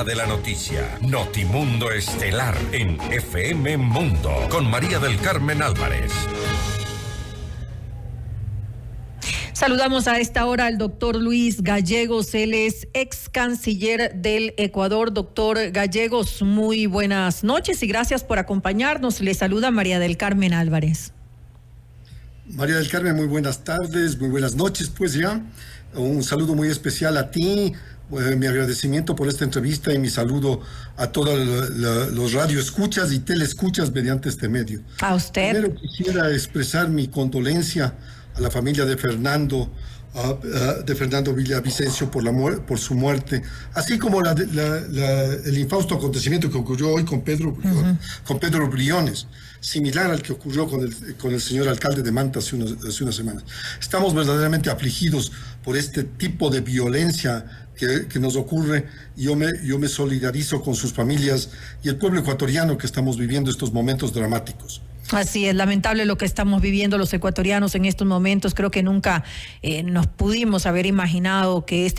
de la noticia. Notimundo Estelar en FM Mundo con María del Carmen Álvarez. Saludamos a esta hora al doctor Luis Gallegos, él es ex canciller del Ecuador. Doctor Gallegos, muy buenas noches y gracias por acompañarnos. Le saluda María del Carmen Álvarez. María del Carmen, muy buenas tardes, muy buenas noches, pues ya. Un saludo muy especial a ti, mi agradecimiento por esta entrevista y mi saludo a todos los radioescuchas y teleescuchas mediante este medio. A usted. Primero quisiera expresar mi condolencia a la familia de Fernando Villavicencio por su muerte, así como el infausto acontecimiento que ocurrió hoy con Pedro Briones, similar al que ocurrió con el señor alcalde de Manta hace unas semanas. Estamos verdaderamente afligidos por este tipo de violencia que nos ocurre, y yo me solidarizo con sus familias y el pueblo ecuatoriano que estamos viviendo estos momentos dramáticos. Así es, lamentable lo que estamos viviendo los ecuatorianos en estos momentos. Creo que nunca nos pudimos haber imaginado que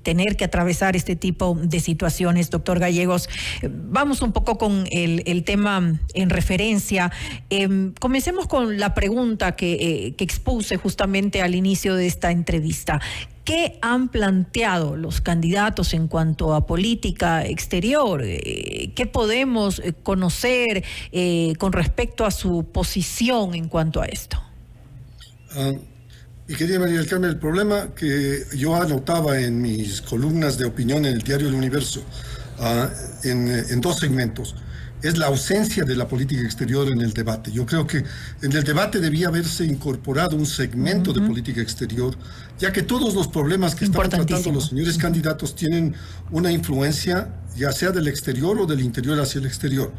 tener que atravesar este tipo de situaciones, doctor Gallegos. Vamos un poco con el tema en referencia. Comencemos con la pregunta que expuse justamente al inicio de esta entrevista. ¿Qué han planteado los candidatos en cuanto a política exterior? ¿Qué podemos conocer con respecto a su posición en cuanto a esto? Mi querida María del Carmen, el problema que yo anotaba en mis columnas de opinión en el diario El Universo, en dos segmentos, es la ausencia de la política exterior en el debate. Yo creo que en el debate debía haberse incorporado un segmento de política exterior, ya que todos los problemas que están tratando los señores candidatos tienen una influencia, ya sea del exterior o del interior hacia el exterior.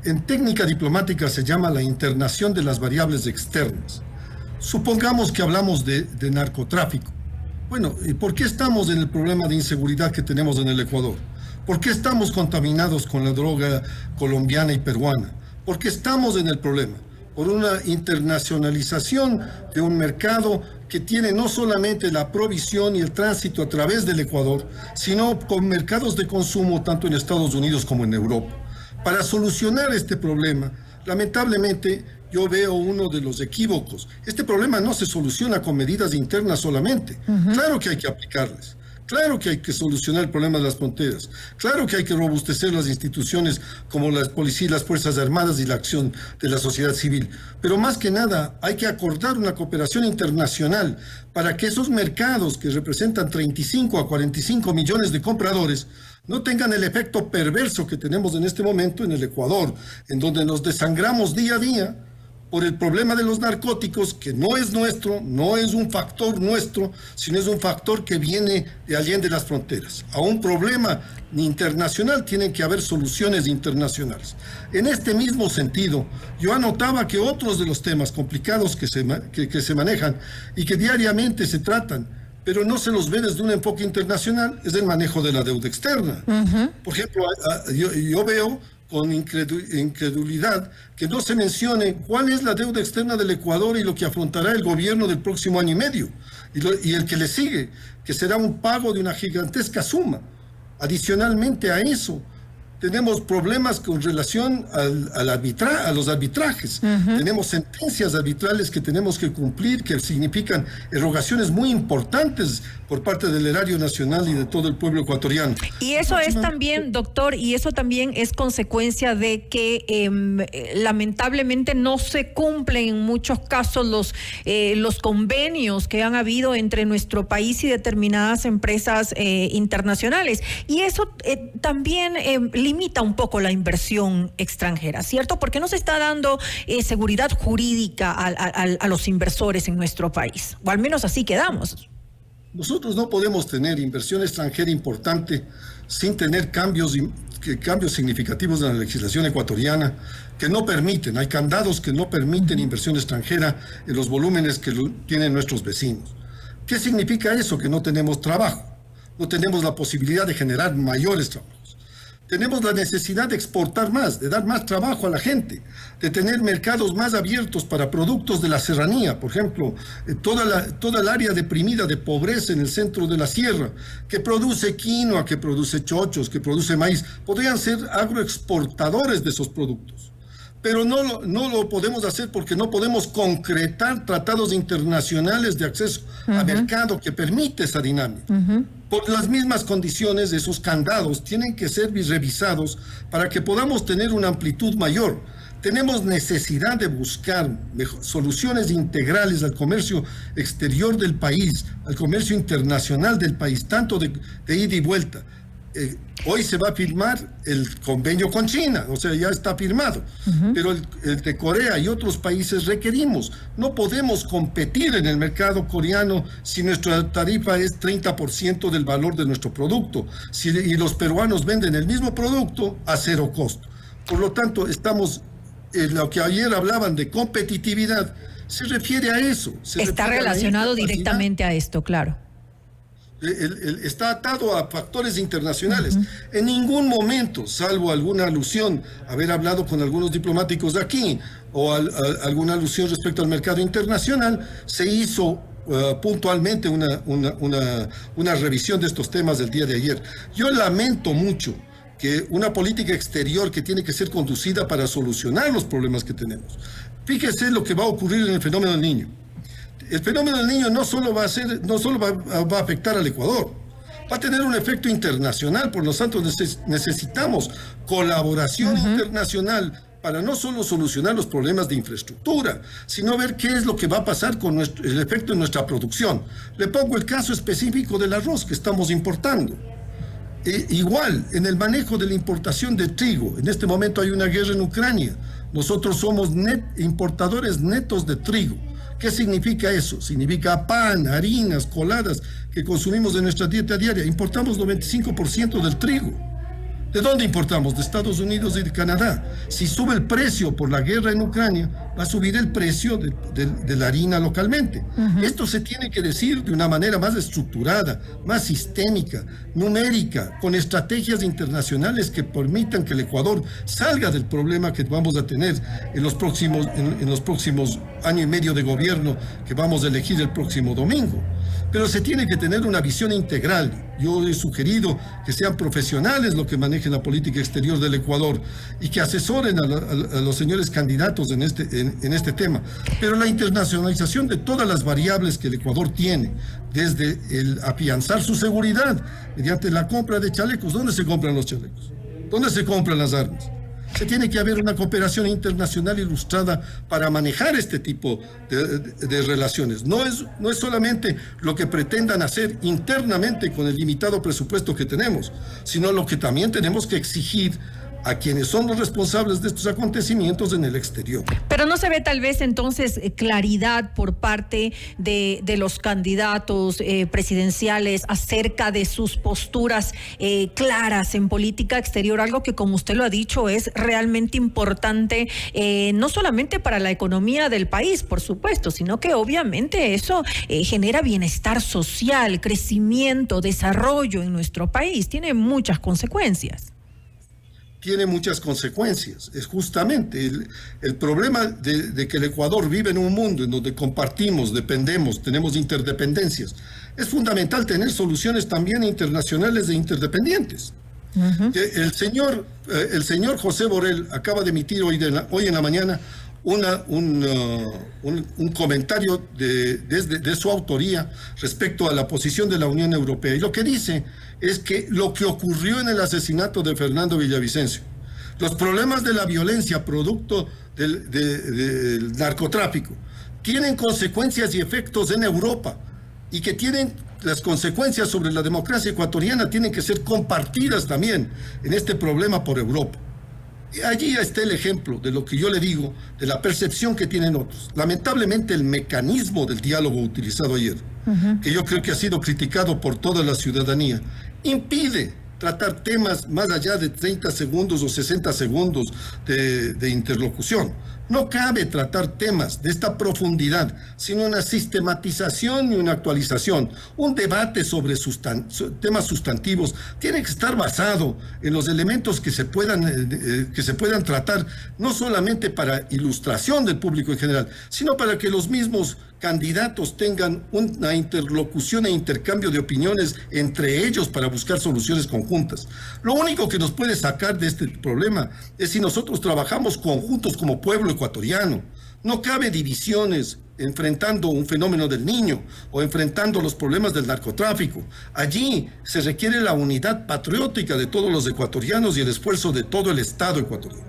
En técnica diplomática se llama la internación de las variables externas. Supongamos que hablamos de narcotráfico. Bueno, ¿y por qué estamos en el problema de inseguridad que tenemos en el Ecuador? ¿Por qué estamos contaminados con la droga colombiana y peruana? ¿Por qué estamos en el problema? Por una internacionalización de un mercado que tiene no solamente la provisión y el tránsito a través del Ecuador, sino con mercados de consumo tanto en Estados Unidos como en Europa. Para solucionar este problema, lamentablemente, yo veo uno de los equívocos. Este problema no se soluciona con medidas internas solamente. Claro que hay que aplicarles. Claro que hay que solucionar el problema de las fronteras. Claro que hay que robustecer las instituciones como la policía, las Fuerzas Armadas y la acción de la sociedad civil. Pero más que nada hay que acordar una cooperación internacional para que esos mercados que representan 35 a 45 millones de compradores no tengan el efecto perverso que tenemos en este momento en el Ecuador, en donde nos desangramos día a día por el problema de los narcóticos, que no es nuestro, no es un factor nuestro, sino es un factor que viene de allende las fronteras. A un problema internacional tienen que haber soluciones internacionales. En este mismo sentido, yo anotaba que otros de los temas complicados que se manejan y que diariamente se tratan, pero no se los ve desde un enfoque internacional, es el manejo de la deuda externa. Por ejemplo, yo veo con incredulidad que no se mencione cuál es la deuda externa del Ecuador y lo que afrontará el gobierno del próximo año y medio, y el que le sigue, que será un pago de una gigantesca suma. Adicionalmente a eso, tenemos problemas con relación a los arbitrajes. Tenemos sentencias arbitrales que tenemos que cumplir, que significan erogaciones muy importantes por parte del erario nacional y de todo el pueblo ecuatoriano. Y eso es también, doctor, y eso también es consecuencia de que lamentablemente no se cumplen en muchos casos los convenios que han habido entre nuestro país y determinadas empresas internacionales. Y eso también limita un poco la inversión extranjera, ¿cierto? Porque no se está dando seguridad jurídica a los inversores en nuestro país, o al menos así quedamos. Nosotros no podemos tener inversión extranjera importante sin tener cambios significativos en la legislación ecuatoriana que no permiten, hay candados que no permiten inversión extranjera en los volúmenes que tienen nuestros vecinos. ¿Qué significa eso? Que no tenemos trabajo, no tenemos la posibilidad de generar mayores trabajos. Tenemos la necesidad de exportar más, de dar más trabajo a la gente, de tener mercados más abiertos para productos de la serranía. Por ejemplo, toda el área deprimida de pobreza en el centro de la sierra, que produce quinoa, que produce chochos, que produce maíz, podrían ser agroexportadores de esos productos. Pero no lo podemos hacer porque no podemos concretar tratados internacionales de acceso a mercado que permite esa dinámica. Por las mismas condiciones, esos candados tienen que ser revisados para que podamos tener una amplitud mayor. Tenemos necesidad de buscar soluciones integrales al comercio exterior del país, al comercio internacional del país, tanto de ida y vuelta. Hoy se va a firmar el convenio con China, o sea, ya está firmado, pero el de Corea y otros países requerimos. No podemos competir en el mercado coreano si nuestra tarifa es 30% del valor de nuestro producto, y los peruanos venden el mismo producto a cero costo. Por lo tanto, estamos en lo que ayer hablaban de competitividad, se refiere a eso. Está relacionado directamente a esto, claro. Está atado a factores internacionales. En ningún momento, salvo alguna alusión, haber hablado con algunos diplomáticos de aquí o alguna alusión respecto al mercado internacional, se hizo puntualmente una revisión de estos temas del día de ayer. Yo lamento mucho que una política exterior que tiene que ser conducida para solucionar los problemas que tenemos. Fíjese lo que va a ocurrir en el fenómeno del Niño. El fenómeno del Niño no solo va a afectar al Ecuador, va a tener un efecto internacional. Por lo tanto, necesitamos colaboración internacional para no solo solucionar los problemas de infraestructura, sino ver qué es lo que va a pasar con el efecto en nuestra producción. Le pongo el caso específico del arroz que estamos importando. Igual, en el manejo de la importación de trigo, en este momento hay una guerra en Ucrania. Nosotros somos importadores netos de trigo. ¿Qué significa eso? Significa pan, harinas, coladas que consumimos de nuestra dieta diaria. Importamos 95% del trigo. ¿De dónde importamos? De Estados Unidos y de Canadá. Si sube el precio por la guerra en Ucrania, va a subir el precio de la harina localmente. Esto se tiene que decir de una manera más estructurada, más sistémica, numérica, con estrategias internacionales que permitan que el Ecuador salga del problema que vamos a tener en los próximos año y medio de gobierno que vamos a elegir el próximo domingo. Pero se tiene que tener una visión integral. Yo he sugerido que sean profesionales los que manejen la política exterior del Ecuador y que asesoren a los señores candidatos en este tema. Pero la internacionalización de todas las variables que el Ecuador tiene, desde el afianzar su seguridad mediante la compra de chalecos. ¿Dónde se compran los chalecos? ¿Dónde se compran las armas? Se tiene que haber una cooperación internacional ilustrada para manejar este tipo de relaciones. No es solamente lo que pretendan hacer internamente con el limitado presupuesto que tenemos, sino lo que también tenemos que exigir a quienes son los responsables de estos acontecimientos en el exterior. Pero no se ve tal vez entonces claridad por parte de los candidatos presidenciales acerca de sus posturas claras en política exterior, algo que, como usted lo ha dicho, es realmente importante, no solamente para la economía del país, por supuesto, sino que obviamente eso genera bienestar social, crecimiento, desarrollo en nuestro país, tiene muchas consecuencias. Tiene muchas consecuencias. Es justamente el problema de que el Ecuador vive en un mundo en donde compartimos, dependemos, tenemos interdependencias. Es fundamental tener soluciones también internacionales e interdependientes. El señor José Borrell acaba de emitir hoy en la mañana un comentario de su autoría respecto a la posición de la Unión Europea. Y lo que dice es que lo que ocurrió en el asesinato de Fernando Villavicencio, los problemas de la violencia producto del narcotráfico, tienen consecuencias y efectos en Europa, y que tienen las consecuencias sobre la democracia ecuatoriana tienen que ser compartidas también en este problema por Europa. Y allí está el ejemplo de lo que yo le digo, de la percepción que tienen otros. Lamentablemente el mecanismo del diálogo utilizado ayer, que yo creo que ha sido criticado por toda la ciudadanía, impide tratar temas más allá de 30 segundos o 60 segundos de interlocución. No cabe tratar temas de esta profundidad sin una sistematización y una actualización. Un debate sobre temas sustantivos tiene que estar basado en los elementos que se puedan tratar, no solamente para ilustración del público en general, sino para que los mismos candidatos tengan una interlocución e intercambio de opiniones entre ellos para buscar soluciones conjuntas. Lo único que nos puede sacar de este problema es si nosotros trabajamos conjuntos como pueblo ecuatoriano. No cabe divisiones enfrentando un fenómeno del Niño o enfrentando los problemas del narcotráfico. Allí se requiere la unidad patriótica de todos los ecuatorianos y el esfuerzo de todo el Estado ecuatoriano.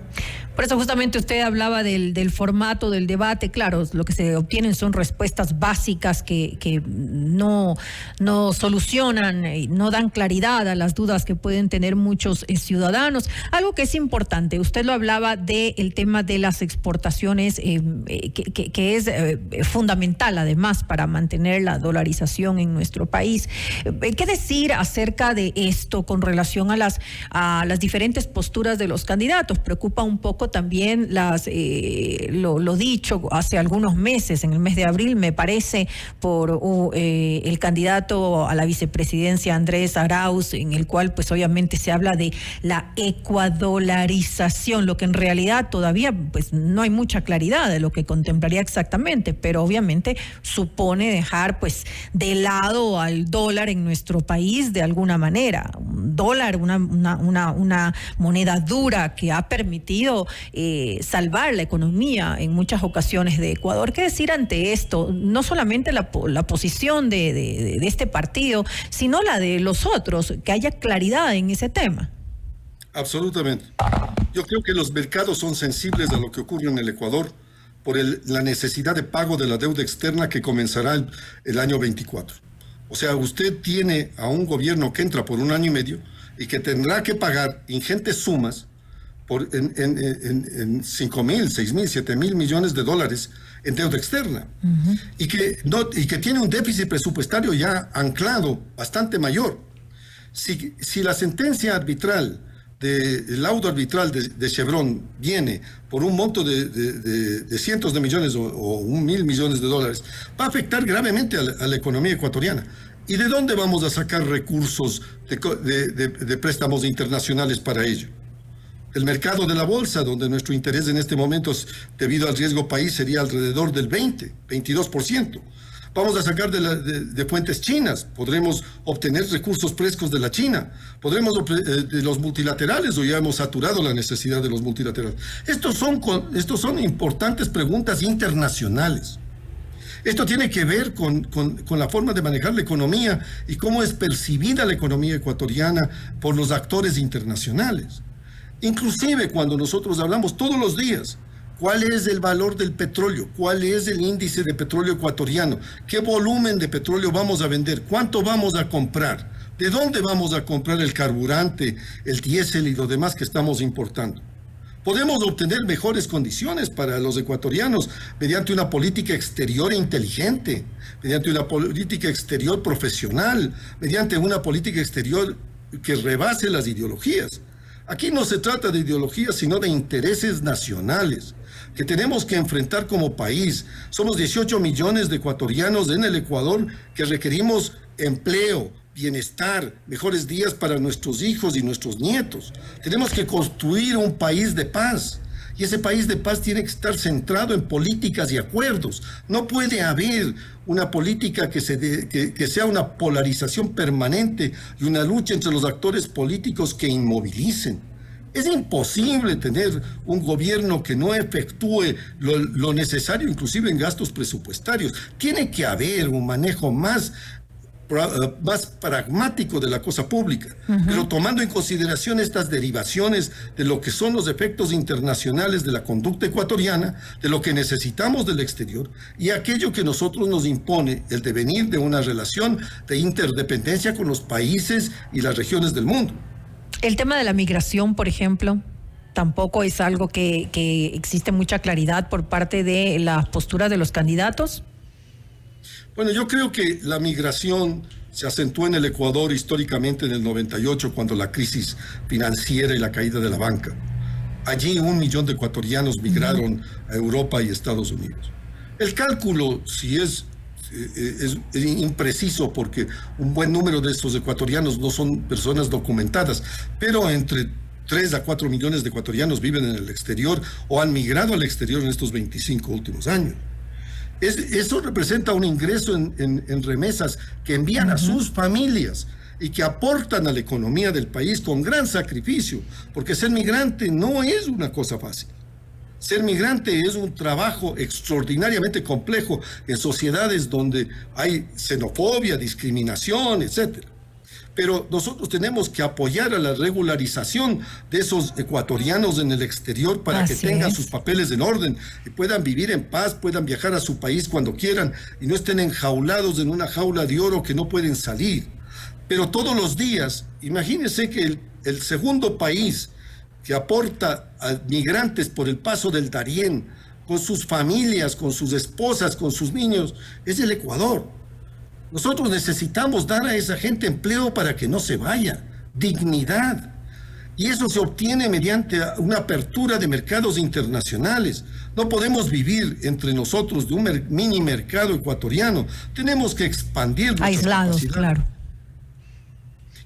Por eso justamente usted hablaba del formato del debate. Claro, lo que se obtienen son respuestas básicas que no solucionan, no dan claridad a las dudas que pueden tener muchos ciudadanos. Algo que es importante, usted lo hablaba del tema de las exportaciones, que es fundamental además para mantener la dolarización en nuestro país. ¿Qué decir acerca de esto con relación a las diferentes posturas de los candidatos? Preocupa un poco también lo dicho hace algunos meses, en el mes de abril, me parece, por el candidato a la vicepresidencia Andrés Arauz, en el cual pues obviamente se habla de la ecuadolarización, lo que en realidad todavía pues no hay mucha claridad de lo que contemplaría exactamente, pero obviamente supone dejar pues de lado al dólar en nuestro país de alguna manera. Un dólar, una moneda dura que ha permitido salvar la economía en muchas ocasiones de Ecuador. ¿Qué decir ante esto? No solamente la posición de este partido, sino la de los otros, que haya claridad en ese tema. Absolutamente. Yo creo que los mercados son sensibles a lo que ocurre en el Ecuador por la necesidad de pago de la deuda externa que comenzará el año 24. O sea, usted tiene a un gobierno que entra por un año y medio y que tendrá que pagar ingentes sumas en 5 mil, 6 mil, 7 mil millones de dólares en deuda externa. Uh-huh. y que tiene un déficit presupuestario ya anclado bastante mayor. Si la sentencia arbitral, el laudo arbitral de Chevron viene por un monto de cientos de millones o 1.000 millones de dólares, va a afectar gravemente a la economía ecuatoriana. ¿Y de dónde vamos a sacar recursos de préstamos internacionales para ello? El mercado de la bolsa, donde nuestro interés en este momento, debido al riesgo país, sería alrededor del 22%. Vamos a sacar de fuentes chinas, podremos obtener recursos frescos de la China, podremos de los multilaterales, o ya hemos saturado la necesidad de los multilaterales. Estos son importantes preguntas internacionales. Esto tiene que ver con la forma de manejar la economía y cómo es percibida la economía ecuatoriana por los actores internacionales. Inclusive cuando nosotros hablamos todos los días, ¿cuál es el valor del petróleo? ¿Cuál es el índice de petróleo ecuatoriano? ¿Qué volumen de petróleo vamos a vender? ¿Cuánto vamos a comprar? ¿De dónde vamos a comprar el carburante, el diésel y lo demás que estamos importando? Podemos obtener mejores condiciones para los ecuatorianos mediante una política exterior inteligente, mediante una política exterior profesional, mediante una política exterior que rebase las ideologías. Aquí no se trata de ideologías, sino de intereses nacionales que tenemos que enfrentar como país. Somos 18 millones de ecuatorianos en el Ecuador que requerimos empleo, bienestar, mejores días para nuestros hijos y nuestros nietos. Tenemos que construir un país de paz. Y ese país de paz tiene que estar centrado en políticas y acuerdos. No puede haber una política que sea una polarización permanente y una lucha entre los actores políticos que inmovilicen. Es imposible tener un gobierno que no efectúe lo necesario, inclusive en gastos presupuestarios. Tiene que haber un manejo más pragmático de la cosa pública, pero tomando en consideración estas derivaciones de lo que son los efectos internacionales de la conducta ecuatoriana, de lo que necesitamos del exterior y aquello que nosotros nos impone el devenir de una relación de interdependencia con los países y las regiones del mundo. El tema de la migración, por ejemplo, tampoco es algo que existe mucha claridad por parte de la postura de los candidatos. Bueno, yo creo que la migración se acentuó en el Ecuador históricamente en el 98, cuando la crisis financiera y la caída de la banca. Allí 1 millón de ecuatorianos migraron a Europa y Estados Unidos. El cálculo, si es impreciso, porque un buen número de estos ecuatorianos no son personas documentadas, pero entre 3 a 4 millones de ecuatorianos viven en el exterior o han migrado al exterior en estos 25 últimos años. Eso representa un ingreso en remesas que envían a sus familias y que aportan a la economía del país con gran sacrificio, porque ser migrante no es una cosa fácil. Ser migrante es un trabajo extraordinariamente complejo en sociedades donde hay xenofobia, discriminación, etc. Pero nosotros tenemos que apoyar a la regularización de esos ecuatorianos en el exterior para que tengan sus papeles en orden y puedan vivir en paz, puedan viajar a su país cuando quieran y no estén enjaulados en una jaula de oro que no pueden salir. Pero todos los días, imagínense que el segundo país que aporta a migrantes por el paso del Darién, con sus familias, con sus esposas, con sus niños, es el Ecuador. Nosotros necesitamos dar a esa gente empleo para que no se vaya, dignidad. Y eso se obtiene mediante una apertura de mercados internacionales. No podemos vivir entre nosotros de un mini mercado ecuatoriano. Tenemos que expandir. Aislados, claro.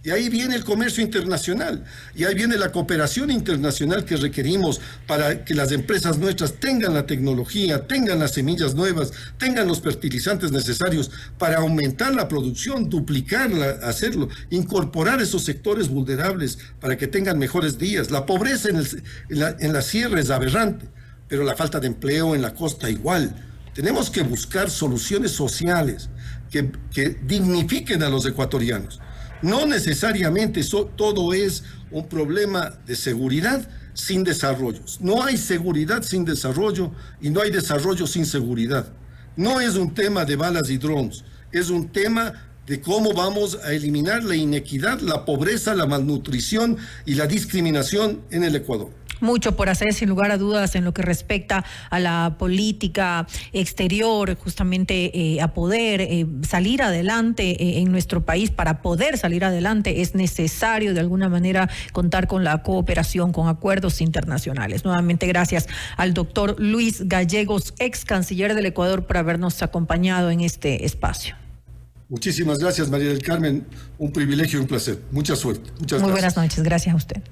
Y ahí viene el comercio internacional, y ahí viene la cooperación internacional que requerimos para que las empresas nuestras tengan la tecnología, tengan las semillas nuevas, tengan los fertilizantes necesarios para aumentar la producción, duplicarla, hacerlo, incorporar esos sectores vulnerables para que tengan mejores días. La pobreza en la sierra es aberrante, pero la falta de empleo en la costa igual. Tenemos que buscar soluciones sociales que dignifiquen a los ecuatorianos. No necesariamente todo es un problema de seguridad sin desarrollos. No hay seguridad sin desarrollo y no hay desarrollo sin seguridad. No es un tema de balas y drones, es un tema de cómo vamos a eliminar la inequidad, la pobreza, la malnutrición y la discriminación en el Ecuador. Mucho por hacer, sin lugar a dudas, en lo que respecta a la política exterior, justamente a poder salir adelante en nuestro país. Para poder salir adelante es necesario de alguna manera contar con la cooperación, con acuerdos internacionales. Nuevamente gracias al doctor Luis Gallegos, ex canciller del Ecuador, por habernos acompañado en este espacio. Muchísimas gracias, María del Carmen. Un privilegio y un placer. Mucha suerte. Muchas gracias. Muy buenas noches. Gracias a usted.